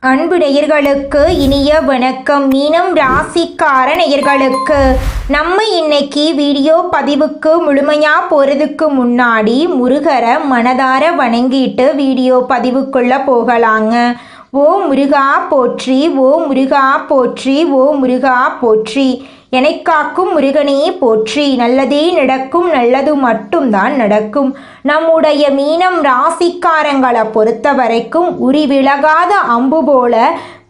அன்பு நேயர்களுக்கு இனிய வணக்கம். மீனம் ராசிக்கார நேயர்களுக்கு நம்ம இன்னைக்கு வீடியோ பதிவுக்கு முழுமையாக போகிறதுக்கு முன்னாடி முருகரை மனதார வணங்கிட்டு வீடியோ பதிவுக்குள்ளே போகலாங்க. ஓ முருகா போற்றி, ஓ முருகா போற்றி, ஓ முருகா போற்றி. எனக்காக்கும் முருகனே போற்றி. நல்லதே நடக்கும், நல்லது மட்டும்தான் நடக்கும். நம்முடைய மீனம் ராசிக்காரங்களை பொறுத்த வரைக்கும் உரி விலகாத அம்பு போல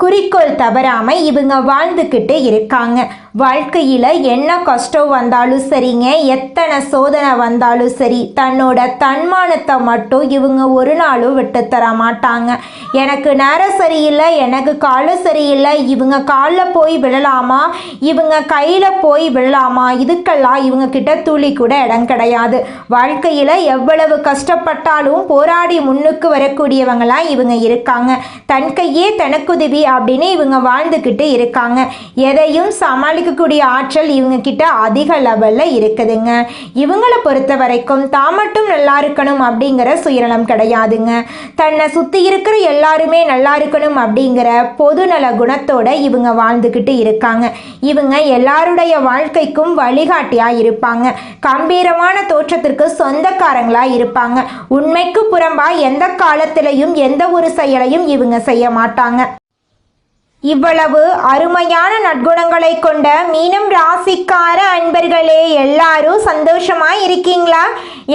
குறிக்கோள் தவறாமல் இவங்க வாழ்ந்துக்கிட்டு இருக்காங்க. வாழ்க்கையில் என்ன கஷ்டம் வந்தாலும் சரிங்க, எத்தனை சோதனை வந்தாலும் சரி, தன்னோட தன்மானத்தை மட்டும் இவங்க ஒரு நாளும் விட்டு தர மாட்டாங்க. எனக்கு நேரம் சரியில்லை, எனக்கு காலம் சரியில்லை, இவங்க காலில் போய் விழலாமா, இவங்க கையில் போய் விழலாமா, இதுக்கெல்லாம் இவங்க கிட்ட துளி கூட இடம் கிடையாது. வாழ்க்கையில் எவ்வளவு கஷ்டப்பட்டாலும் போராடி முன்னுக்கு வரக்கூடியவங்களாம் இவங்க இருக்காங்க. தன் கையே தனக்குதவி அப்படின்னு இவங்க வாழ்ந்துக்கிட்டு இருக்காங்க. எதையும் சமாளிக்கக்கூடிய ஆற்றல் இவங்க கிட்ட அதிக லெவலில் இருக்குதுங்க. இவங்களை பொறுத்த வரைக்கும் தான் மட்டும் நல்லா இருக்கணும் அப்படிங்கிற சுயநலம் கிடையாதுங்க. தன்னை சுற்றி இருக்கிற எல்லாருமே நல்லா இருக்கணும் அப்படிங்கிற பொதுநல குணத்தோட இவங்க வாழ்ந்துக்கிட்டு இருக்காங்க. இவங்க எல்லாருடைய வாழ்க்கைக்கும் வழிகாட்டியாக இருப்பாங்க. கம்பீரமான தோற்றத்திற்கு சொந்தக்காரங்களாக இருப்பாங்க. உண்மைக்கு புறம்பா எந்த காலத்திலையும் எந்த ஒரு செயலையும் இவங்க செய்ய மாட்டாங்க. இவ்வளவு அருமையான நற்குணங்களை கொண்ட மீனம் ராசிக்கார அன்பர்களே, எல்லாரும் சந்தோஷமா இருக்கீங்களா?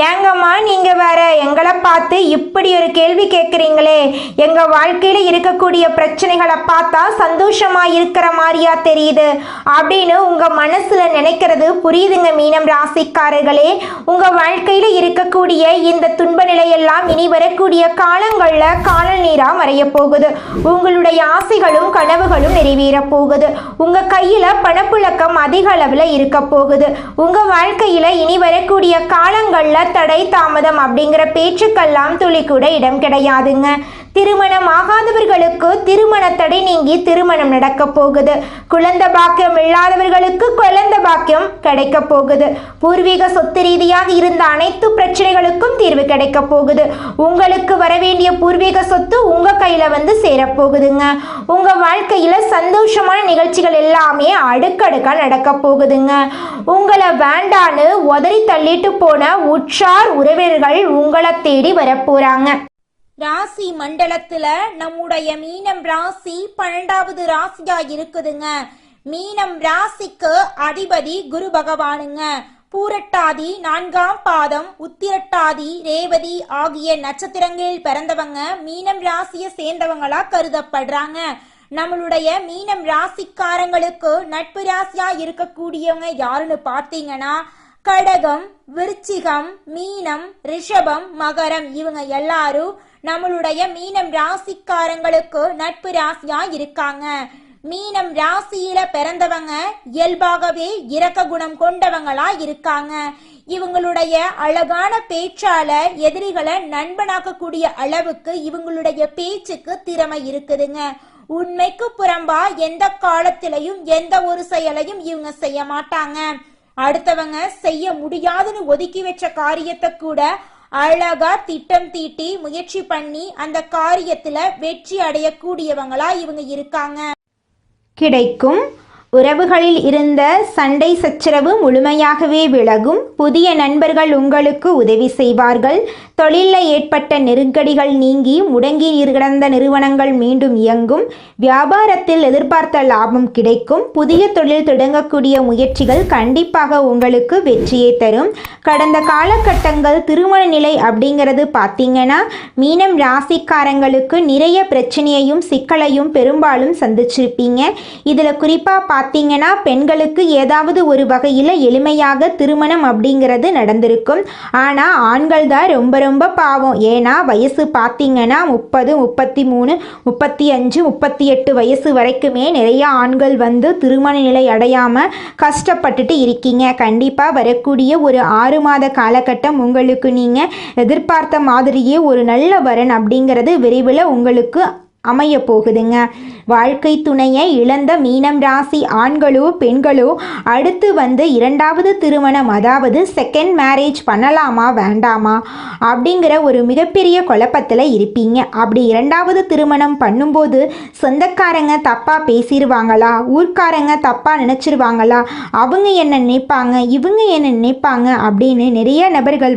ஏங்கம்மா நீங்க வேற எங்களை பார்த்து இப்படி ஒரு கேள்வி கேட்குறீங்களே, எங்க வாழ்க்கையில இருக்கக்கூடிய பிரச்சனைகளை பார்த்தா சந்தோஷமா இருக்கிற மாதிரியா தெரியுது அப்படின்னு உங்க மனசுல நினைக்கிறது புரியுதுங்க. மீனம் ராசிக்காரர்களே, உங்க வாழ்க்கையில இருக்கக்கூடிய இந்த துன்ப நிலையெல்லாம் இனி வரக்கூடிய காலங்கள்ல காணல் நீரா மறைய போகுது. உங்களுடைய ஆசைகளும் கனவுகளும் நிறைவேற போகுது. உங்க கையில பணப்புழக்கம் அதிக அளவுல இருக்க போகுது. உங்க வாழ்க்கையில இனி வரக்கூடிய காலங்கள்ல தடை தாமதம் அப்படிங்கிற பேச்சுக்கெல்லாம் துளி கூட இடம் கிடையாதுங்க. திருமணம் ஆகாதவர்களுக்கு திருமண தடை நீங்கி திருமணம் நடக்க போகுது. குழந்தை பாக்கியம் இல்லாதவர்களுக்கு குழந்தை பாக்கியம் கிடைக்க போகுது. பூர்வீக சொத்து ரீதியாக இருந்த அனைத்து பிரச்சனைகளுக்கும் தீர்வு கிடைக்க போகுது. உங்களுக்கு வர வேண்டிய பூர்வீக சொத்து உங்க கையில வந்து சேரப்போகுதுங்க. உங்க வாழ்க்கையில சந்தோஷமான நிகழ்ச்சிகள் எல்லாமே அடுக்கடுக்கா நடக்க போகுதுங்க. உங்களை வேண்டான்னு உதறி தள்ளிட்டு போன உற்றார் உறவினர்கள் உங்களை தேடி வரப்போறாங்க. ராசி மண்டலத்துல நம்முடைய மீனம் ராசி 12வது ராசியா இருக்குதுங்க. மீனம் ராசிக்கு அதிபதி குரு பகவானுங்க. பூரட்டாதி 4ஆம் பாதம், உத்திரட்டாதி, ரேவதி ஆகிய நட்சத்திரங்களில் பிறந்தவங்க மீனம் ராசியை சேர்ந்தவங்களா கருதப்படுறாங்க. நம்மளுடைய மீனம் ராசிக்காரங்களுக்கு நட்பு ராசியா இருக்கக்கூடியவங்க யாருன்னு பார்த்தீங்கன்னா கடகம், விருச்சிகம், மீனம், ரிஷபம், மகரம். இவங்க எல்லாரும் நம்மளுடைய மீனம் ராசிக்காரங்களுக்கு நட்பு ராசியா இருக்காங்க. மீனம் ராசியில பிறந்தவங்க இயல்பாகவே இரக்க குணம் கொண்டவங்களா இருக்காங்க. இவங்களுடைய அழகான பேச்சால எதிரிகளை நண்பனாக்கக்கூடிய அளவுக்கு இவங்களுடைய பேச்சுக்கு திறமை இருக்குதுங்க. உண்மைக்கு புறம்பா எந்த காலத்திலையும் எந்த ஒரு செயலையும் இவங்க செய்ய மாட்டாங்க. அடுத்தவங்க செய்ய முடியாதுன்னு ஒதுக்கி வச்ச காரியத்தை கூட அழகா திட்டம் தீட்டி முயற்சி பண்ணி அந்த காரியத்துல வெற்றி அடையக்கூடியவங்களா இவங்க இருக்காங்க. கிடைக்கும் உறவுகளில் இருந்த சண்டை சச்சரவு முழுமையாகவே விலகும். புதிய நண்பர்கள் உங்களுக்கு உதவி செய்வார்கள். தொழிலில் ஏற்பட்ட நெருக்கடிகள் நீங்கி முடங்கி கிடந்த நிறுவனங்கள் மீண்டும் இயங்கும். வியாபாரத்தில் எதிர்பார்த்த லாபம் கிடைக்கும். புதிய தொழில் தொடங்கக்கூடிய முயற்சிகள் கண்டிப்பாக உங்களுக்கு வெற்றியை தரும். கடந்த காலகட்டங்கள் திருமண நிலை அப்படிங்கிறது பார்த்தீங்கன்னா மீனம் ராசிக்காரங்களுக்கு நிறைய பிரச்சனையையும் சிக்கலையும் பெரும்பாலும் சந்திச்சிருப்பீங்க. இதில் குறிப்பாக பார்த்தீங்கன்னா பெண்களுக்கு ஏதாவது ஒரு வகையில் எளிமையாக திருமணம் அப்படிங்கிறது நடந்திருக்கும். ஆனால் ஆண்கள் தான் ரொம்ப ரொம்ப பாவம். ஏன்னா வயசு பார்த்தீங்கன்னா 30, 33, 35, 38 வயசு வரைக்குமே நிறைய ஆண்கள் வந்து திருமண நிலை அடையாமல் கஷ்டப்பட்டுட்டு இருக்கீங்க. கண்டிப்பாக வரக்கூடிய ஒரு 6 மாத காலகட்டம் உங்களுக்கு நீங்கள் எதிர்பார்த்த மாதிரியே ஒரு நல்ல வரன் அப்படிங்கிறது விரைவில் உங்களுக்கு அமைய போகுதுங்க. வாழ்க்கை துணையை இழந்த மீனம் ராசி ஆண்களோ பெண்களோ அடுத்து இரண்டாவது திருமணம், அதாவது செகண்ட் மேரேஜ் பண்ணலாமா வேண்டாமா அப்படிங்கிற ஒரு மிகப்பெரிய குழப்பத்தில் இருப்பீங்க. அப்படி இரண்டாவது திருமணம் பண்ணும்போது சொந்தக்காரங்க தப்பாக பேசிடுவாங்களா, ஊர்க்காரங்க தப்பாக நினச்சிருவாங்களா, அவங்க என்ன நினைப்பாங்க, இவங்க என்ன நினைப்பாங்க அப்படின்னு நிறைய நபர்கள்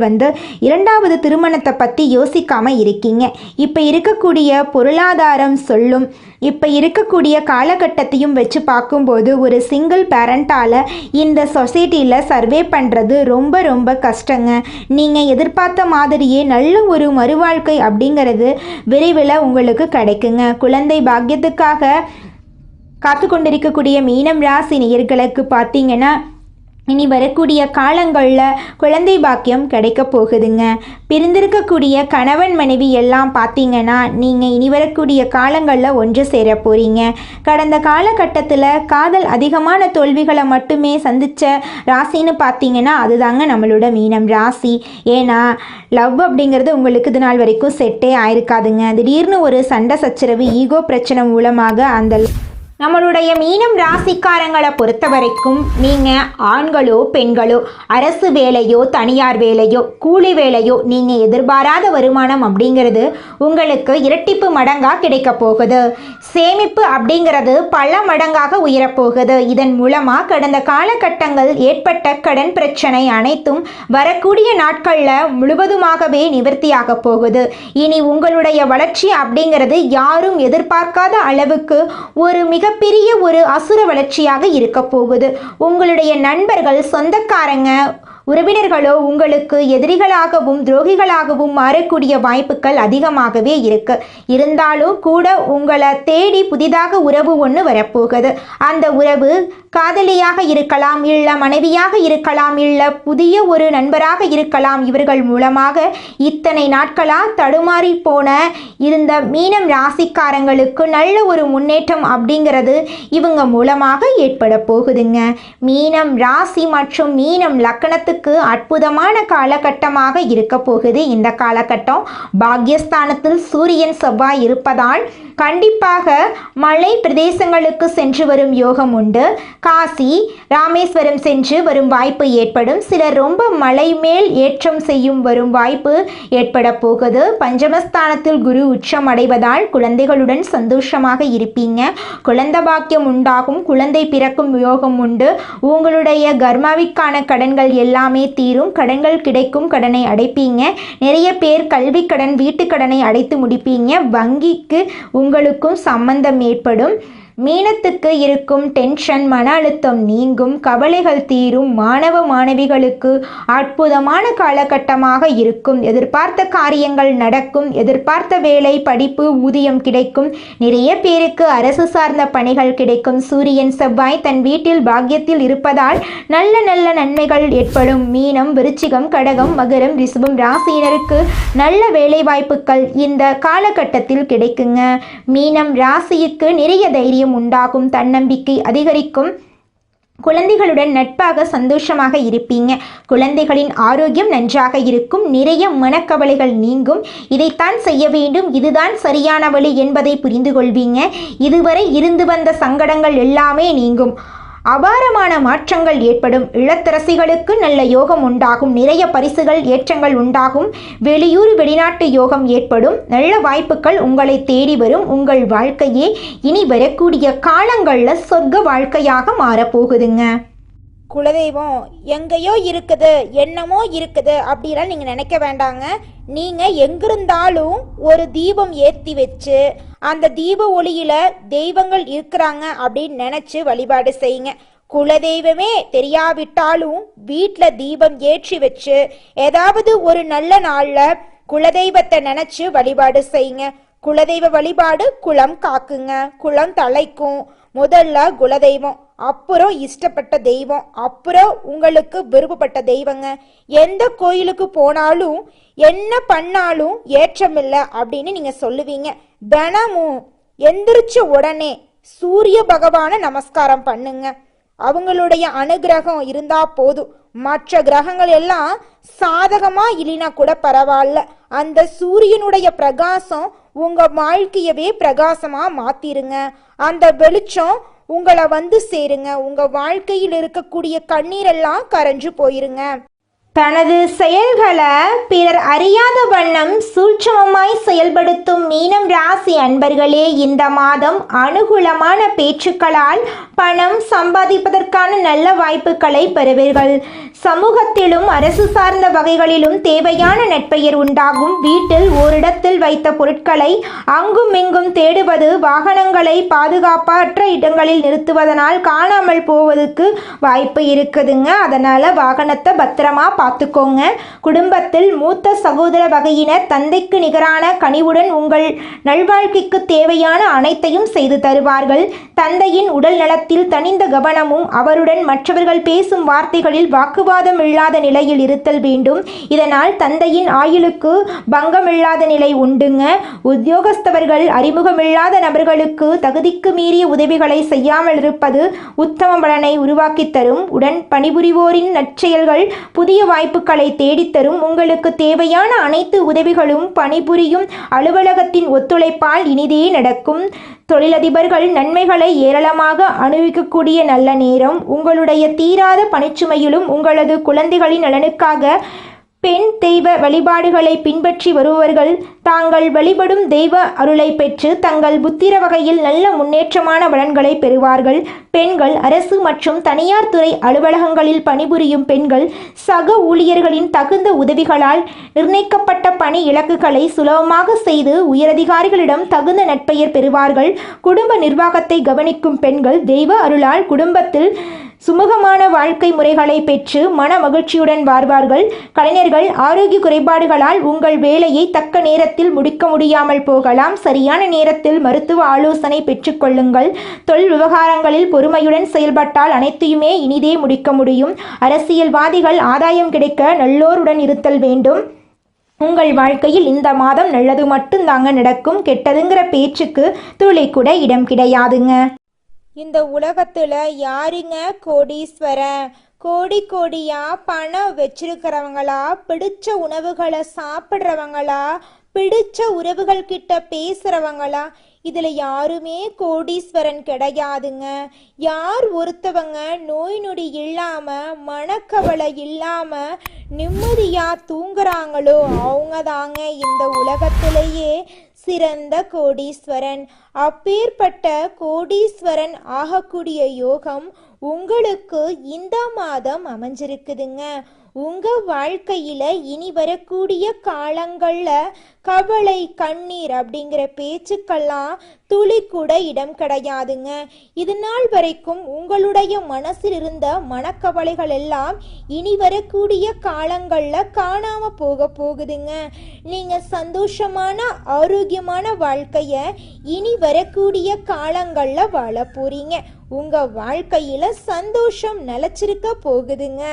இரண்டாவது திருமணத்தை பற்றி யோசிக்காமல் இருக்கீங்க. இப்போ இருக்கக்கூடிய பொருளாதாரம் சொல்லும், இப்போ இருக்கக்கூடிய காலகட்டத்தையும் வச்சு பார்க்கும்போது ஒரு சிங்கிள் பேரண்டால் இந்த சொசைட்டியில் சர்வே பண்ணுறது ரொம்ப ரொம்ப கஷ்டங்க. நீங்கள் எதிர்பார்த்த மாதிரியே நல்ல ஒரு மறுவாழ்க்கை அப்படிங்கிறது விரைவில் உங்களுக்கு கிடைக்குங்க. குழந்தை பாக்கியத்துக்காக காத்து கொண்டிருக்கக்கூடிய மீனம் ராசி நேயர்களுக்கு பார்த்தீங்கன்னா இனி வரக்கூடிய காலங்களில் குழந்தை பாக்கியம் கிடைக்க போகுதுங்க. பிரிந்திருக்கக்கூடிய கணவன் மனைவி எல்லாம் பார்த்தீங்கன்னா நீங்கள் இனி வரக்கூடிய காலங்களில் ஒன்று சேர போகிறீங்க. கடந்த காலகட்டத்தில் காதல் அதிகமான தோல்விகளை மட்டுமே சந்தித்த ராசின்னு பார்த்தீங்கன்னா அதுதாங்க நம்மளோட மீனம் ராசி. ஏன்னா லவ் அப்படிங்கிறது உங்களுக்கு இது நாள் வரைக்கும் செட்டே ஆயிருக்காதுங்க. திடீர்னு ஒரு சண்டை சச்சரவு, ஈகோ பிரச்சனை மூலமாக அந்த நம்மளுடைய மீனம் ராசிக்காரங்களை பொறுத்த வரைக்கும் நீங்கள் ஆண்களோ பெண்களோ அரசு வேலையோ தனியார் வேலையோ கூலி வேலையோ நீங்கள் எதிர்பாராத வருமானம் அப்படிங்கிறது உங்களுக்கு இரட்டிப்பு மடங்காக கிடைக்க போகுது. சேமிப்பு அப்படிங்கிறது பல மடங்காக உயரப்போகுது. இதன் மூலமாக கடந்த காலகட்டங்கள் ஏற்பட்ட கடன் பிரச்சனை அனைத்தும் வரக்கூடிய நாட்களில் முழுவதுமாகவே நிவர்த்தியாக போகுது. இனி உங்களுடைய வளர்ச்சி அப்படிங்கிறது யாரும் எதிர்பார்க்காத அளவுக்கு ஒரு மிகப்பெரிய ஒரு அசுர வளர்ச்சியாக இருக்க போகுது. உங்களுடைய நண்பர்கள், சொந்தக்காரங்க, உறவினர்களோ உங்களுக்கு எதிரிகளாகவும் துரோகிகளாகவும் மாறக்கூடிய வாய்ப்புகள் அதிகமாகவே இருக்கு. இருந்தாலும் கூட உங்களை தேடி புதிதாக உறவு ஒன்று வரப்போகுது. அந்த உறவு காதலியாக இருக்கலாம், இல்லை மனைவியாக இருக்கலாம், இல்லை புதிய ஒரு நண்பராக இருக்கலாம். இவர்கள் மூலமாக இத்தனை நாட்களாக தடுமாறி போன இருந்த மீனம் ராசிக்காரங்களுக்கு நல்ல ஒரு முன்னேற்றம் அப்படிங்கிறது இவங்க மூலமாக ஏற்பட போகுதுங்க. மீனம் ராசி மற்றும் மீனம் லக்கணத்துக்கு அற்புதமான காலகட்டமாக இருக்க போகுது. இந்த காலகட்டம் பாக்யஸ்தானத்தில் சூரியன் செவ்வாய் இருப்பதால் கண்டிப்பாக மலை பிரதேசங்களுக்கு சென்று வரும் யோகம் உண்டு. காசி, ராமேஸ்வரம் சென்று வரும் வாய்ப்பு ஏற்படும். சிலர் ரொம்ப மலை மேல் ஏற்றம் செய்யும் வரும் வாய்ப்பு ஏற்பட போகுது. பஞ்சமஸ்தானத்தில் குரு உச்சம் அடைவதால் குழந்தைகளுடன் சந்தோஷமாக இருப்பீங்க. குழந்தை பாக்கியம் உண்டாகும், குழந்தை பிறக்கும் யோகம் உண்டு. உங்களுடைய கர்மாவிற்கான கடன்கள் எல்லாமே தீரும், கடன்கள் கிடைக்கும், கடனை அடைப்பீங்க. நிறைய பேர் கல்வி கடன், வீட்டு கடனை அடைத்து முடிப்பீங்க. வங்கிக்கு உங்களுக்கும் சம்பந்தம் ஏற்படும். மீனத்துக்கு இருக்கும் டென்ஷன், மன அழுத்தம் நீங்கும், கவலைகள் தீரும். மாணவ மாணவிகளுக்கு அற்புதமான காலகட்டமாக இருக்கும். எதிர்பார்த்த காரியங்கள் நடக்கும். எதிர்பார்த்த வேலை, படிப்பு, ஊதியம் கிடைக்கும். நிறைய பேருக்கு அரசு சார்ந்த பணிகள் கிடைக்கும். சூரியன் செவ்வாய் தன் வீட்டில் பாக்கியத்தில் இருப்பதால் நல்ல நல்ல நன்மைகள் ஏற்படும். மீனம், விருச்சிகம், கடகம், மகரம், ரிஷபம் ராசியினருக்கு நல்ல வேலை வாய்ப்புகள் இந்த காலகட்டத்தில் கிடைக்குங்க. மீனம் ராசிக்கு நிறைய தைரியம் உண்டாகும், தன்னம்பிக்கை அதிகரிக்கும். குழந்தைகளுடன் நட்பாக சந்தோஷமாக இருப்பீங்க. குழந்தைகளின் ஆரோக்கியம் நன்றாக இருக்கும். நிறைய மனக்கவலைகள் நீங்கும். இதைத்தான் செய்ய வேண்டும், இதுதான் சரியான வழி என்பதை புரிந்து கொள்வீங்க. இதுவரை இருந்து வந்த சங்கடங்கள் எல்லாமே நீங்கும். அபாரமான மாற்றங்கள் ஏற்படும். இளத்தரசிகளுக்கு நல்ல யோகம் உண்டாகும். நிறைய பரிசுகள், ஏற்றங்கள் உண்டாகும். வெளியூர் வெளிநாட்டு யோகம் ஏற்படும். நல்ல வாய்ப்புகள் உங்களை தேடி வரும். உங்கள் வாழ்க்கையே இனி வரக்கூடிய காலங்களில் சொர்க்க வாழ்க்கையாக மாறப்போகுதுங்க. குலதெய்வம் எங்கேயோ இருக்குது, என்னமோ இருக்குது அப்படிலாம் நீங்கள் நினைக்க வேண்டாங்க. நீங்கள் எங்கிருந்தாலும் ஒரு தீபம் ஏற்றி வச்சு அந்த தீப ஒளியில தெய்வங்கள் இருக்கிறாங்க அப்படின்னு நினச்சி வழிபாடு செய்யுங்க. குலதெய்வமே தெரியாவிட்டாலும் வீட்டில் தீபம் ஏற்றி வச்சு ஏதாவது ஒரு நல்ல நாளில் குலதெய்வத்தை நினச்சி வழிபாடு செய்யுங்க. குலதெய்வ வழிபாடு குலம் காக்குங்க, குலம் தலைக்கும். முதல்ல குலதெய்வம், அப்புறம் இஷ்டப்பட்ட தெய்வம், அப்புறம் உங்களுக்கு விருப்பப்பட்ட தெய்வங்க. எந்த கோயிலுக்கு போனாலும் என்ன பண்ணாலும் ஏற்றமில்லை அப்படின்னு நீங்க சொல்லுவீங்க. தினமும் எந்திரிச்ச உடனே சூரிய பகவானை நமஸ்காரம் பண்ணுங்க. அவங்களுடைய அனுகிரகம் இருந்தா போதும். மற்ற கிரகங்கள் எல்லாம் சாதகமா இல்லைனா கூட பரவாயில்ல, அந்த சூரியனுடைய பிரகாசம் உங்கள் வாழ்க்கையவே பிரகாசமாக மாற்றிருங்க. அந்த வெளிச்சம் உங்களை வந்து சேருங்க. உங்கள் வாழ்க்கையில் இருக்கக்கூடிய கண்ணீரெல்லாம் கரைஞ்சு போயிருங்க. தனது செயல்களை பிறர் அறியாத வண்ணம் சூட்சமமாய் செயல்படுத்தும் மீனம் ராசி அன்பர்களே, இந்த மாதம் அனுகூலமான பேச்சுக்களால் பணம் சம்பாதிப்பதற்கான நல்ல வாய்ப்புகளை பெறுவீர்கள். சமூகத்திலும் அரசு சார்ந்த வகைகளிலும் தேவையான நற்பெயர் உண்டாகும். வீட்டில் ஓரிடத்தில் வைத்த பொருட்களை அங்கும் இங்கும் தேடுவது, வாகனங்களை பாதுகாப்பற்ற இடங்களில் நிறுத்துவதனால் காணாமல் போவதற்கு வாய்ப்பு இருக்குதுங்க. அதனால் வாகனத்தை பத்திரமா பார்த்துக்கோங்க. குடும்பத்தில் மூத்த சகோதர வகையினர் தந்தைக்கு நிகரான கனிவுடன் உங்கள் நல்வாழ்க்கைக்கு தேவையான அனைத்தையும் செய்து தருவார்கள். தந்தையின் உடல் நலத்தில் தனிந்த கவனமும் அவருடன் மற்றவர்கள் பேசும் வார்த்தைகளில் வாக்குவாதம் இல்லாத நிலையில் இருத்தல் வேண்டும். இதனால் தந்தையின் ஆயுளுக்கு பங்கமில்லாத நிலை உண்டுங்க. உத்தியோகஸ்தவர்கள் அறிமுகமில்லாத நபர்களுக்கு தகுதிக்கு மீறிய உதவிகளை செய்யாமல் இருப்பது உத்தம பலனை உருவாக்கி தரும். உடன் பணிபுரிவோரின் நற்செயல்கள் புதிய வாய்ப்புகளை தேடித்தரும். உங்களுக்கு தேவையான அனைத்து உதவிகளும் பணிபுரியும் அலுவலகத்தின் ஒத்துழைப்பால் இனிதே நடக்கும். தொழிலதிபர்கள் நன்மைகளை ஏராளமாக அனுபவிக்கக்கூடிய நல்ல நேரம். உங்களுடைய தீராத பணிச்சுமையிலும் உங்களது குழந்தைகளின் நலனுக்காக பெண் தெய்வ வழிபாடுகளை பின்பற்றி வருபவர்கள் தாங்கள் வழிபடும் தெய்வ அருளை பெற்று தங்கள் புத்திர வகையில் நல்ல முன்னேற்றமான பலன்களை பெறுவார்கள். பெண்கள் அரசு மற்றும் தனியார் துறை அலுவலகங்களில் பணிபுரியும் பெண்கள் சக ஊழியர்களின் தகுந்த உதவிகளால் நிர்ணயிக்கப்பட்ட பணி இலக்குகளை சுலபமாக செய்து உயரதிகாரிகளிடம் தகுந்த நற்பெயர் பெறுவார்கள். குடும்ப நிர்வாகத்தை கவனிக்கும் பெண்கள் தெய்வ அருளால் குடும்பத்தில் சுமூகமான வாழ்க்கை முறைகளை பெற்று மன மகிழ்ச்சியுடன் வாழ்வார்கள். கலைஞர்கள் ஆரோக்கிய குறைபாடுகளால் உங்கள் வேலையை தக்க நேரத்தில் முடிக்க முடியாமல் போகலாம். சரியான நேரத்தில் மருத்துவ ஆலோசனை பெற்றுக்கொள்ளுங்கள். தொழில் விவகாரங்களில் பொறுமையுடன் செயல்பட்டால் அனைத்தையுமே இனிதே முடிக்க முடியும். அரசியல்வாதிகள் ஆதாயம் கிடைக்க நல்லோருடன் இருத்தல் வேண்டும். உங்கள் வாழ்க்கையில் இந்த மாதம் நல்லது மட்டும்தாங்க நடக்கும். கெட்டதுங்கிற பேச்சுக்கு துளி கூட இடம் கிடையாதுங்க. இந்த உலகத்துல யாருங்க கோடீஸ்வரன்? கோடி கோடியா பணம் வச்சிருக்கிறவங்களா, பிடிச்ச உணவுகளை சாப்பிட்றவங்களா, பிடிச்ச உறவுகள் கிட்ட பேசுறவங்களா? இதுல யாருமே கோடீஸ்வரன் கிடையாதுங்க. யார் ஒருத்தவங்க நோய் நொடி இல்லாம மனக்கவலை இல்லாம நிம்மதியா தூங்குறாங்களோ அவங்க தாங்க இந்த உலகத்திலேயே சிறந்த கோடீஸ்வரன். அப்பேற்பட்ட கோடீஸ்வரன் ஆகக்கூடிய யோகம் உங்களுக்கு இந்த மாதம் அமைஞ்சிருக்குதுங்க. உங்க வாழ்க்கையில இனி வரக்கூடிய காலங்கள்ல கவலை கண்ணீர் அப்படிங்கிற பேச்சுக்கெல்லாம் துளி கூட இடம் கிடையாதுங்க. இது நாள் வரைக்கும் உங்களுடைய மனசில் இருந்த மனக்கவலைகள் எல்லாம் இனி வரக்கூடிய காலங்கள்ல காணாம போகுதுங்க. நீங்க சந்தோஷமான ஆரோக்கியமான வாழ்க்கைய இனி வரக்கூடிய காலங்கள்ல வாழ போறீங்க. உங்க வாழ்க்கையில சந்தோஷம் நிலைச்சிருக்க போகுதுங்க.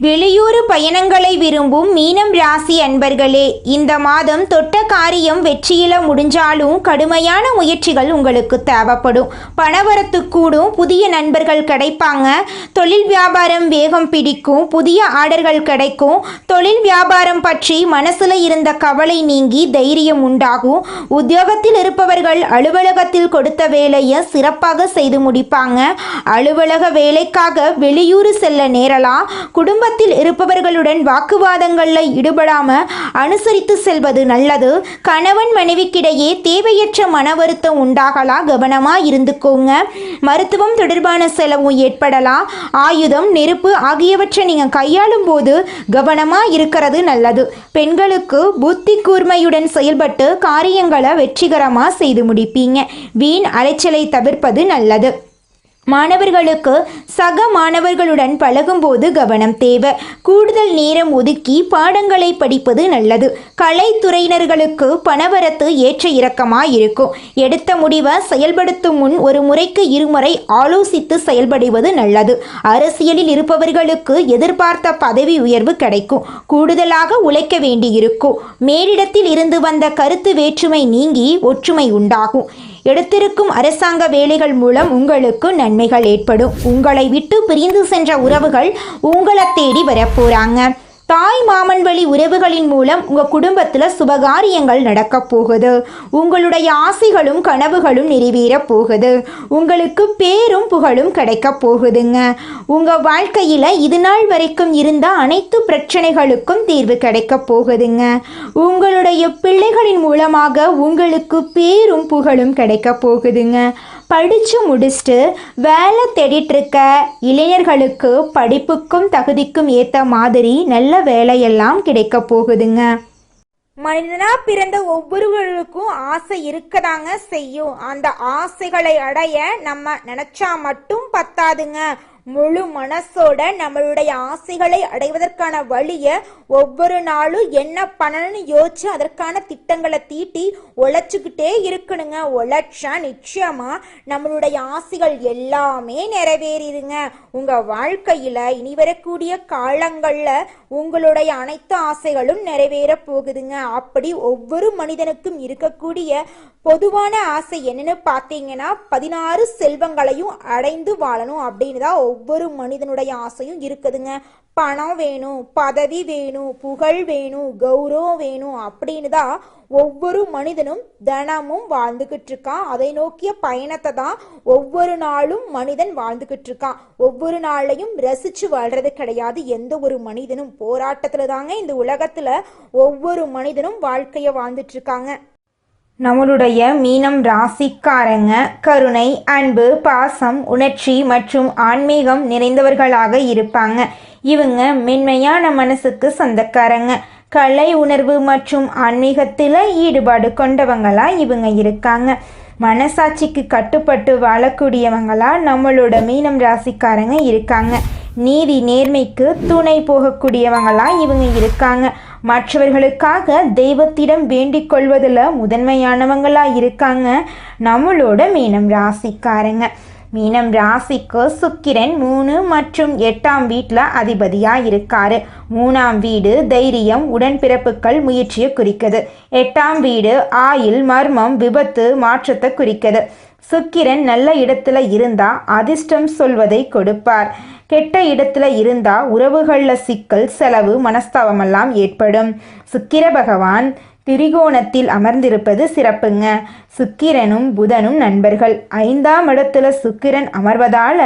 வெளியூர் பயணங்களை விரும்பும் மீனம் ராசி அன்பர்களே, இந்த மாதம் தொட்ட காரியம் வெற்றியில முடிஞ்சாலும் கடுமையான முயற்சிகள் உங்களுக்கு தேவைப்படும். பணவரத்து கூடும், புதிய நண்பர்கள் கிடைப்பாங்க. தொழில் வியாபாரம் வேகம் பிடிக்கும், புதிய ஆர்டர்கள் கிடைக்கும். தொழில் வியாபாரம் பற்றி மனசுல இருந்த கவலை நீங்கி தைரியம் உண்டாகும். உத்தியோகத்தில் இருப்பவர்கள் அலுவலகத்தில் கொடுத்த வேலையை சிறப்பாக செய்து முடிப்பாங்க. அலுவலக வேலைக்காக வெளியூர் செல்ல நேரலாம். குடும்ப இருப்பவர்களுடன் வாக்குவாதங்களில் ஈடுபடாம அனுசரித்து செல்வது நல்லது. கணவன் மனைவிக்கிடையே தேவையற்ற மன வருத்தம் உண்டாகலாம், கவனமா இருந்துக்கோங்க. மருத்துவம் தொடர்பான செலவும் ஏற்படலாம். ஆயுதம், நெருப்பு ஆகியவற்றை நீங்க கையாளும் போது கவனமா இருக்கிறது நல்லது. பெண்களுக்கு புத்தி கூர்மையுடன் செயல்பட்டு காரியங்களை வெற்றிகரமா செய்து முடிப்பீங்க. வீண் அலைச்சலை தவிர்ப்பது நல்லது. மாணவர்களுக்கு சக மாணவர்களுடன் பழகும்போது கவனம் தேவை. கூடுதல் நேரம் ஒதுக்கி பாடங்களை படிப்பது நல்லது. கலைத்துறையினர்களுக்கு பணவரத்து ஏற்ற இறக்கமாக இருக்கும். எடுத்த முடிவை செயல்படுத்தும் முன் ஒரு முறைக்கு இருமுறை ஆலோசித்து செயல்படுவது நல்லது. அரசியலில் இருப்பவர்களுக்கு எதிர்பார்த்த பதவி உயர்வு கிடைக்கும். கூடுதலாக உழைக்க வேண்டியிருக்கும். மேலிடத்தில் இருந்து வந்த கருத்து வேற்றுமை நீங்கி ஒற்றுமை உண்டாகும். எடுத்திருக்கும் அரசாங்க வேலைகள் மூலம் உங்களுக்கு நன்மைகள் ஏற்படும். உங்களை விட்டு பிரிந்து சென்ற உறவுகள் உங்களை தேடி வரப்போறாங்க. தாய் மாமன் வழி உறவுகளின் மூலம் உங்கள் குடும்பத்தில் சுபகாரியங்கள் நடக்க போகுது. உங்களுடைய ஆசைகளும் கனவுகளும் நிறைவேற போகுது. உங்களுக்கு பேரும் புகழும் கிடைக்க போகுதுங்க. உங்கள் வாழ்க்கையில் இது நாள் வரைக்கும் இருந்த அனைத்து பிரச்சனைகளுக்கும் தீர்வு கிடைக்க போகுதுங்க. உங்களுடைய பிள்ளைகளின் மூலமாக உங்களுக்கு பேரும் புகழும் கிடைக்க போகுதுங்க. படித்து முடிச்சுட்டு வேலை தேடிட்டுருக்க இளைஞர்களுக்கு படிப்புக்கும் தகுதிக்கும் ஏற்ற மாதிரி நல்ல வேலையெல்லாம் கிடைக்க போகுதுங்க. மனிதனா பிறந்த ஒவ்வொருவருக்கும் ஆசை இருக்கதாங்க செய்யும். அந்த ஆசைகளை அடைய நம்ம நினைச்சா மட்டும் பத்தாதுங்க. முழு மனசோட நம்மளுடைய ஆசைகளை அடைவதற்கான வழியை ஒவ்வொரு நாளும் என்ன பண்ணணும்னு யோசிச்சு அதற்கான திட்டங்களை தீட்டி உழைச்சிக்கிட்டே இருக்கணுங்க. உழைச்சா நிச்சயமா நம்மளுடைய ஆசைகள் எல்லாமே நிறைவேறிடுங்க. உங்க வாழ்க்கையில இனி வரக்கூடிய காலங்கள்ல உங்களுடைய அனைத்து ஆசைகளும் நிறைவேற போகுதுங்க. அப்படி ஒவ்வொரு மனிதனுக்கும் இருக்கக்கூடிய பொதுவான ஆசை என்னன்னு பார்த்தீங்கன்னா 16 செல்வங்களையும் அடைந்து வாழணும் அப்படின்னு தான் ஒவ்வொரு மனிதனுடைய ஆசையும் இருக்குதுங்க. பணம் வேணும், பதவி வேணும், புகழ் வேணும், கௌரவம் வேணும் அப்படின்னு தான் ஒவ்வொரு மனிதனும் தினமும் வாழ்ந்துகிட்டு இருக்கான். அதை நோக்கிய பயணத்தை தான் ஒவ்வொரு நாளும் மனிதன் வாழ்ந்துகிட்டு இருக்கான். ஒவ்வொரு நாளையும் ரசிச்சு வாழ்றது கிடையாது. எந்த ஒரு மனிதனும் போராட்டத்துல தாங்க இந்த உலகத்துல ஒவ்வொரு மனிதனும் வாழ்க்கைய வாழ்ந்துட்டு இருக்காங்க. நம்மளுடைய மீனம் ராசிக்காரங்க கருணை, அன்பு, பாசம், உணர்ச்சி மற்றும் ஆன்மீகம் நிறைந்தவர்களாக இருப்பாங்க. இவங்க மென்மையான மனசுக்கு சொந்தக்காரங்க. கலை உணர்வு மற்றும் ஆன்மீகத்தில் ஈடுபாடு கொண்டவங்களா இவங்க இருக்காங்க. மனசாட்சிக்கு கட்டுப்பட்டு வாழக்கூடியவங்களா நம்மளோட மீனம் ராசிக்காரங்க இருக்காங்க. நீதி நேர்மைக்கு துணை போகக்கூடியவங்களா இவங்க இருக்காங்க. மற்றவர்களுக்காக தெய்வத்திடம் வேண்டிக் கொள்வதில் முதன்மையானவங்களா இருக்காங்க நம்மளோட மீனம் ராசிக்காரங்க. மீனம் ராசிக்கு சுக்கிரன் 3 மற்றும் 8ஆம் வீட்டில் அதிபதியாக இருக்காரு. 3ஆம் வீடு தைரியம், உடன்பிறப்புகள், முயற்சியை குறிக்குது. 8ஆம் வீடு ஆயுள், மர்மம், விபத்து, மாற்றத்தை குறிக்குது. சுக்கிரன் நல்ல இடத்துல இருந்தா அதிர்ஷ்டம் சொல்வதை கொடுப்பார். கெட்ட இடத்துல இருந்தா உறவுகளில் சிக்கல், செலவு, மனஸ்தாபமெல்லாம் ஏற்படும். சுக்கிர பகவான் திரிகோணத்தில் அமர்ந்திருப்பது சிறப்புங்க. சுக்கிரனும் புதனும் நண்பர்கள். 5ஆம் இடத்துல சுக்கிரன் அமர்வதால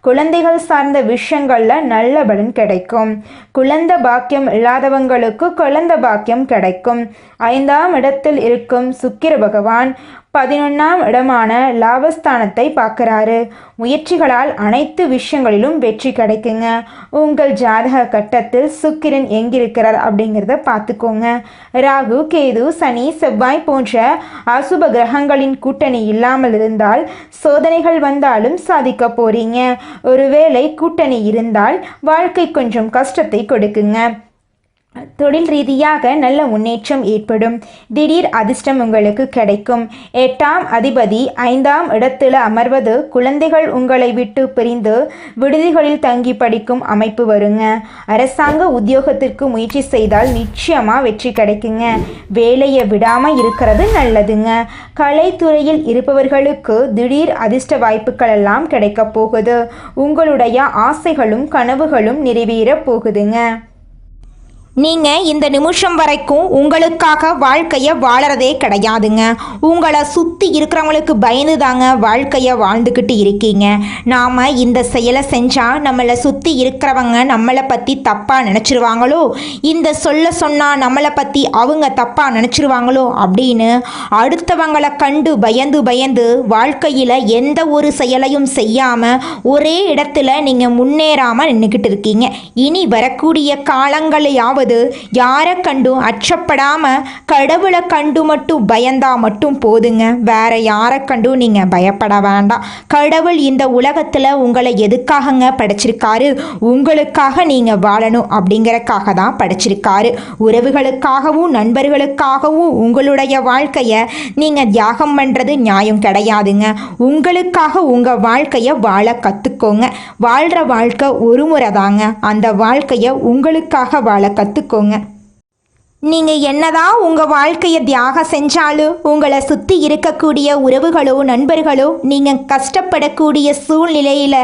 குழந்தைகள் சார்ந்த விஷயங்கள்ல நல்ல பலன் கிடைக்கும். குழந்தை பாக்கியம் இல்லாதவங்களுக்கு குழந்தை பாக்கியம் கிடைக்கும். 5ஆம் இடத்தில் இருக்கும் சுக்கிர பகவான் 11ஆம் இடமான லாபஸ்தானத்தை பார்க்குறாரு. முயற்சிகளால் அனைத்து விஷயங்களிலும் வெற்றி கிடைக்குங்க. உங்கள் ஜாதக கட்டத்தில் சுக்கிரன் எங்கிருக்கிறார் அப்படிங்கிறத பார்த்துக்கோங்க. ராகு, கேது, சனி, செவ்வாய் போன்ற அசுப கிரகங்களின் கூட்டணி இல்லாமல் இருந்தால் சோதனைகள் வந்தாலும் சாதிக்க போறீங்க. ஒருவேளை கூட்டணி இருந்தால் வாழ்க்கை கொஞ்சம் கஷ்டத்தை கொடுக்குங்க. தொழில் ரீதியாக நல்ல முன்னேற்றம் ஏற்படும். திடீர் அதிர்ஷ்டம் உங்களுக்கு கிடைக்கும். 8ஆம் அதிபதி 5ஆம் இடத்துல அமர்வது குழந்தைகள் உங்களை விட்டு பிரிந்து விடுதிகளில் தங்கி படிக்கும் அமைப்பு வருங்க. அரசாங்க உத்தியோகத்திற்கு முயற்சி செய்தால் நிச்சயமா வெற்றி கிடைக்குங்க. வேலையை விடாம இருக்கிறது நல்லதுங்க. கலைத்துறையில் இருப்பவர்களுக்கு திடீர் அதிர்ஷ்ட வாய்ப்புகள் எல்லாம் கிடைக்க போகுது. உங்களுடைய ஆசைகளும் கனவுகளும் நிறைவேற போகுதுங்க. நீங்கள் இந்த நிமிஷம் வரைக்கும் உங்களுக்காக வாழ்க்கையை வாழறதே கிடையாதுங்க. உங்களை சுற்றி இருக்கிறவங்களுக்கு பயந்து தாங்க வாழ்க்கையை வாழ்ந்துக்கிட்டு இருக்கீங்க. நாம் இந்த செயலை செஞ்சால் நம்மளை சுற்றி இருக்கிறவங்க நம்மளை பற்றி தப்பாக நினச்சிருவாங்களோ, இந்த சொல்ல சொன்னால் நம்மளை பற்றி அவங்க தப்பாக நினச்சிருவாங்களோ அப்படின்னு அடுத்தவங்களை கண்டு பயந்து பயந்து வாழ்க்கையில் எந்த ஒரு செயலையும் செய்யாமல் ஒரே இடத்துல நீங்கள் முன்னேறாமல் நின்றுக்கிட்டு இருக்கீங்க. இனி வரக்கூடிய காலங்களையாவது யாரை கண்டும் அச்சப்படாம கடவுளை கண்டு மட்டும் பயந்தா மட்டும் போதுங்க. வேற யாரை கண்டும் நீங்க பயப்பட வேண்டாம். கடவுள் இந்த உலகத்துல உங்களை எதுக்காகங்க படைச்சிருக்காரு? உங்களுக்காக நீங்க வாழணும் அப்படிங்கறக்காக தான் படைச்சிருக்காரு. உறவுகளுக்காகவும் நண்பர்களுக்காகவும் உங்களுடைய வாழ்க்கைய நீங்க தியாகம் பண்றது நியாயம் கிடையாதுங்க. உங்களுக்காக உங்க வாழ்க்கைய வாழ கத்துக்கோங்க. வாழ்ற வாழ்க்கை ஒரு முறை தாங்க. அந்த வாழ்க்கைய உங்களுக்காக வாழ கத்துக்கோங்க. நீங்கள் என்னதான் உங்கள் வாழ்க்கையை தியாகம் செஞ்சாலும் உங்களை சுற்றி இருக்கக்கூடிய உறவுகளோ நண்பர்களோ நீங்கள் கஷ்டப்படக்கூடிய சூழ்நிலையில்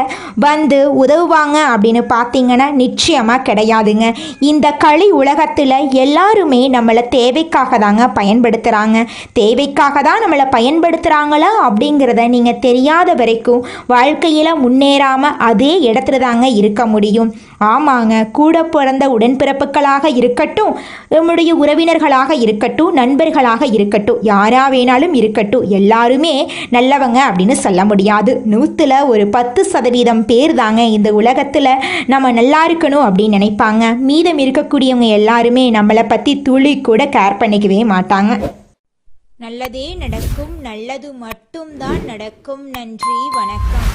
வந்து உதவுவாங்க அப்படின்னு பார்த்தீங்கன்னா நிச்சயமாக கிடையாதுங்க. இந்த களி உலகத்தில் எல்லாருமே நம்மளை தேவைக்காக தாங்க பயன்படுத்துகிறாங்க. தேவைக்காக தான் நம்மளை பயன்படுத்துகிறாங்களா அப்படிங்கிறத நீங்கள் தெரியாத வரைக்கும் வாழ்க்கையில் முன்னேறாமல் அதே இடத்துல தாங்க இருக்க முடியும். ஆமாங்க, கூட பிறந்த உடன்பிறப்புகளாக இருக்கட்டும், நம்முடைய உறவினர்களாக இருக்கட்டும், நண்பர்களாக இருக்கட்டும், யாரா வேணாலும் இருக்கட்டும், எல்லாருமே நல்லவங்க அப்படின்னு சொல்ல முடியாது. 100ல் ஒரு 10% பேர் தாங்க இந்த உலகத்தில் நம்ம நல்லா இருக்கணும் அப்படின்னு நினைப்பாங்க. மீதம் இருக்கக்கூடியவங்க எல்லாருமே நம்மளை பற்றி துளி கூட கேர் பண்ணிக்கவே மாட்டாங்க. நல்லதே நடக்கும், நல்லது மட்டும்தான் நடக்கும். நன்றி, வணக்கம்.